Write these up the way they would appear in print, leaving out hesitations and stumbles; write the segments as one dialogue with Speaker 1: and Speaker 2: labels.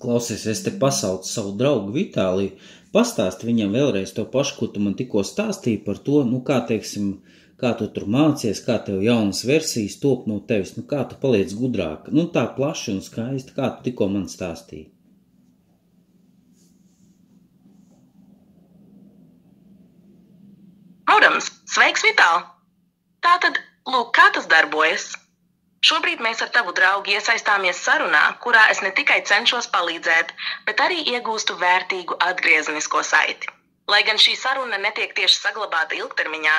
Speaker 1: Klausies, es te pasaucu savu draugu Vitāliju, pastāst viņam vēlreiz to pašu, ko tu man tikko stāstīji par to, kā teiksim, kā tu tur mācies, kā tev jaunas versijas top no tevis, kā tu paliec gudrāka, tā plaši un skaisti, kā tu tikko man stāstīji.
Speaker 2: Protams, sveiks, Vitāl! Tātad, lūk, kā tas darbojas. Šobrīd mēs ar tavu draugu iesaistāmies sarunā, kurā es ne tikai cenšos palīdzēt, bet arī iegūstu vērtīgu atgriezenisko saiti. Lai gan šī saruna netiek tieši saglabāta ilgtermiņā,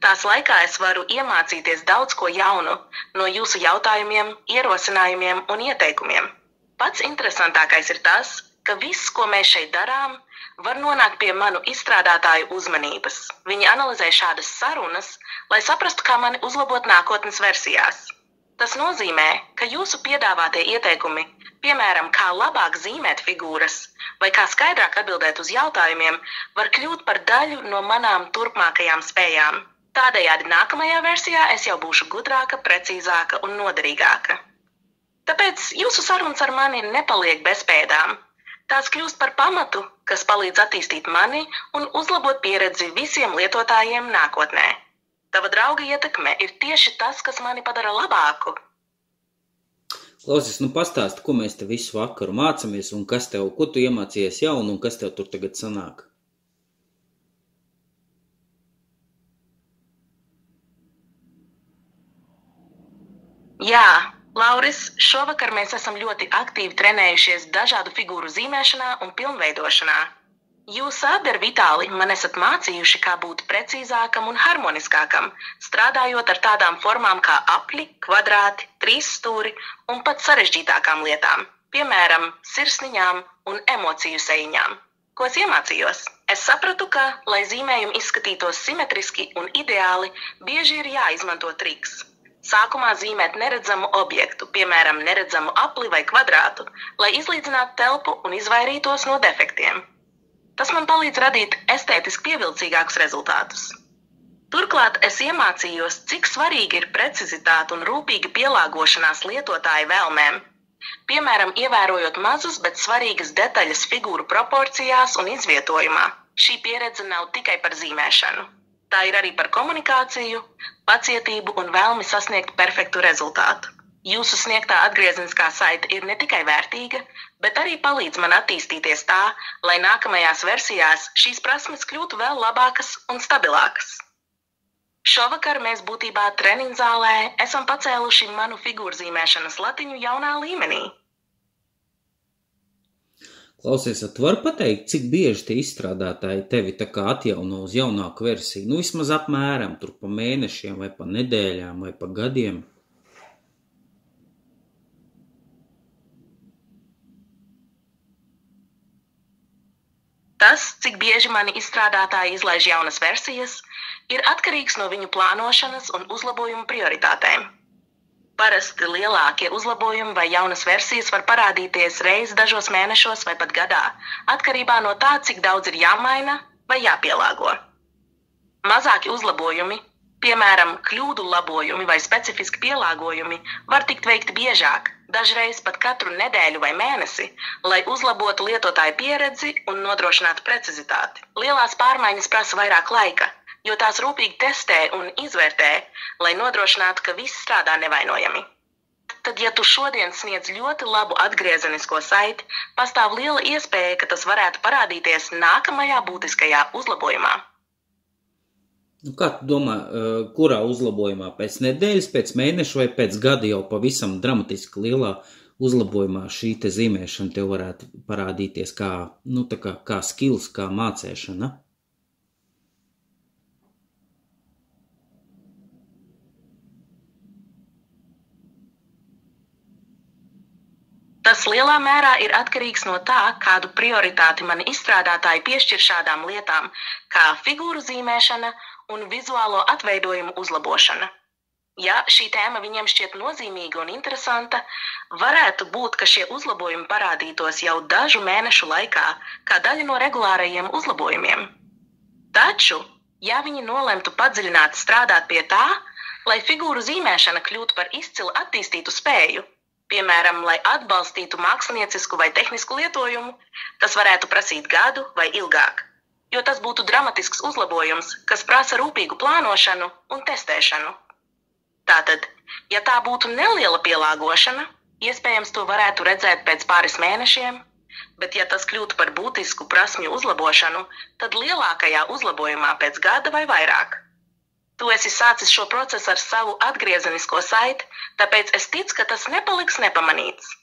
Speaker 2: tās laikā es varu iemācīties daudz ko jaunu no jūsu jautājumiem, ierosinājumiem un ieteikumiem. Pats interesantākais ir tas, ka viss, ko mēs šeit darām, var nonākt pie manu izstrādātāju uzmanības. Viņi analizē šādas sarunas, lai saprastu, kā mani uzlabot nākotnes versijās. Tas nozīmē, ka jūsu piedāvātie ieteikumi, piemēram, kā labāk zīmēt figūras vai kā skaidrāk atbildēt uz jautājumiem, var kļūt par daļu no manām turpmākajām spējām. Tādējādi nākamajā versijā es jau būšu gudrāka, precīzāka un noderīgāka. Tāpēc jūsu sarunas ar mani nepaliek bez pēdām. Tās kļūst par pamatu, kas palīdz attīstīt mani un uzlabot pieredzi visiem lietotājiem nākotnē. Tava drauga ietekme ir tieši tas, kas mani padara labāku.
Speaker 1: Klausies, pastāsti, ko mēs te visu vakaru mācamies un ko tu iemācījies jaunu un kas tev tur tagad sanāk?
Speaker 2: Jā, Lauris, šovakar mēs esam ļoti aktīvi trenējušies dažādu figūru zīmēšanā un pilnveidošanā. Jūs abi ar Vitāli man esat mācījuši, kā būt precīzākam un harmoniskākam, strādājot ar tādām formām kā apli, kvadrāti, trīsstūri un pat sarežģītākām lietām, piemēram, sirsniņām un emociju sejiņām. Ko es iemācījos? Es sapratu, ka, lai zīmējumi izskatītos simetriski un ideāli, bieži ir jāizmanto triks. Sākumā zīmēt neredzamu objektu, piemēram, neredzamu apli vai kvadrātu, lai izlīdzinātu telpu un izvairītos no defektiem. Tas man palīdz radīt estētiski pievilcīgākus rezultātus. Turklāt es iemācījos, cik svarīgi ir precizitāte un rūpīga pielāgošanās lietotāja vēlmēm. Piemēram, ievērojot mazus, bet svarīgas detaļas figūru proporcijās un izvietojumā. Šī pieredze nav tikai par zīmēšanu. Tā ir arī par komunikāciju, pacietību un vēlmi sasniegt perfektu rezultātu. Jūsu sniegtā atgriezeniskā saite ir ne tikai vērtīga, bet arī palīdz man attīstīties tā, lai nākamajās versijās šīs prasmes kļūtu vēl labākas un stabilākas. Šovakar mēs būtībā treniņzālē esam pacēluši manu figūru zīmēšanas latiņu jaunā līmenī.
Speaker 1: Klausies, tu vari pateikt, cik bieži tie izstrādātāji tevi tā kā atjauno uz jaunāku versiju? Vismaz apmēram, tur pa mēnešiem vai pa nedēļām vai pa gadiem.
Speaker 2: Tas, cik bieži mani izstrādātāji izlaiž jaunas versijas, ir atkarīgs no viņu plānošanas un uzlabojumu prioritātēm. Parasti lielākie uzlabojumi vai jaunas versijas var parādīties reiz dažos mēnešos vai pat gadā, atkarībā no tā, cik daudz ir jāmaina vai jāpielāgo. Mazāki uzlabojumi, piemēram, kļūdu labojumi vai specifiski pielāgojumi, var tikt veikti biežāk, dažreiz pat katru nedēļu vai mēnesi, lai uzlabotu lietotāju pieredzi un nodrošinātu precizitāti. Lielās pārmaiņas prasa vairāk laika, jo tās rūpīgi testē un izvērtē, lai nodrošinātu, ka viss strādā nevainojami. Tad, ja tu šodien sniedz ļoti labu atgriezenisko saiti, pastāv liela iespēja, ka tas varētu parādīties nākamajā būtiskajā uzlabojumā.
Speaker 1: Kā tu domā, kurā uzlabojumā? Pēc nedēļas, pēc mēneša vai pēc gada jau pavisam dramatiski lielā uzlabojumā šī te zīmēšana tev varētu parādīties kā skills, kā mācēšana?
Speaker 2: Tas lielā mērā ir atkarīgs no tā, kādu prioritāti mani izstrādātāji piešķir šādām lietām, kā figūru zīmēšana un vizuālo atveidojumu uzlabošana. Ja šī tēma viņiem šķiet nozīmīga un interesanta, varētu būt, ka šie uzlabojumi parādītos jau dažu mēnešu laikā, kā daļa no regulārajiem uzlabojumiem. Taču, ja viņi nolemtu padziļināt strādāt pie tā, lai figūru zīmēšana kļūtu par izcilu attīstītu spēju, Piemēram, lai atbalstītu māksliniecisku vai tehnisku lietojumu, tas varētu prasīt gadu vai ilgāk, jo tas būtu dramatisks uzlabojums, kas prasa rūpīgu plānošanu un testēšanu. Tātad, ja tā būtu neliela pielāgošana, iespējams to varētu redzēt pēc pāris mēnešiem, bet ja tas kļūtu par būtisku prasmju uzlabošanu, tad lielākajā uzlabojumā pēc gada vai vairāk. Tu esi sācis šo procesu ar savu atgriezenisko saiti, tāpēc es ticu, ka tas nepaliks nepamanīts.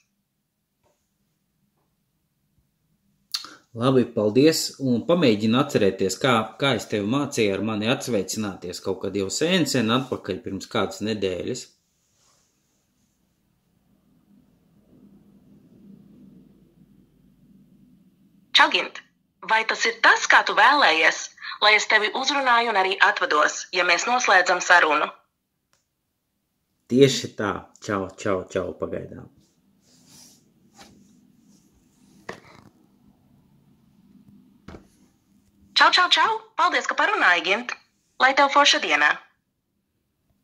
Speaker 1: Labi, paldies, un pamēģini atcerēties, kā es tevi mācīju ar mani atsveicināties kaut kad jau sen atpakaļ pirms kādas nedēļas.
Speaker 2: Čau, Gint, vai tas ir tas, kā tu vēlējies, lai es tevi uzrunāju un arī atvados, ja mēs noslēdzam sarunu?
Speaker 1: Tieši tā. Čau, pagaidām.
Speaker 2: Čau! Paldies, ka parunāji, Gint! Lai tev forša dienā!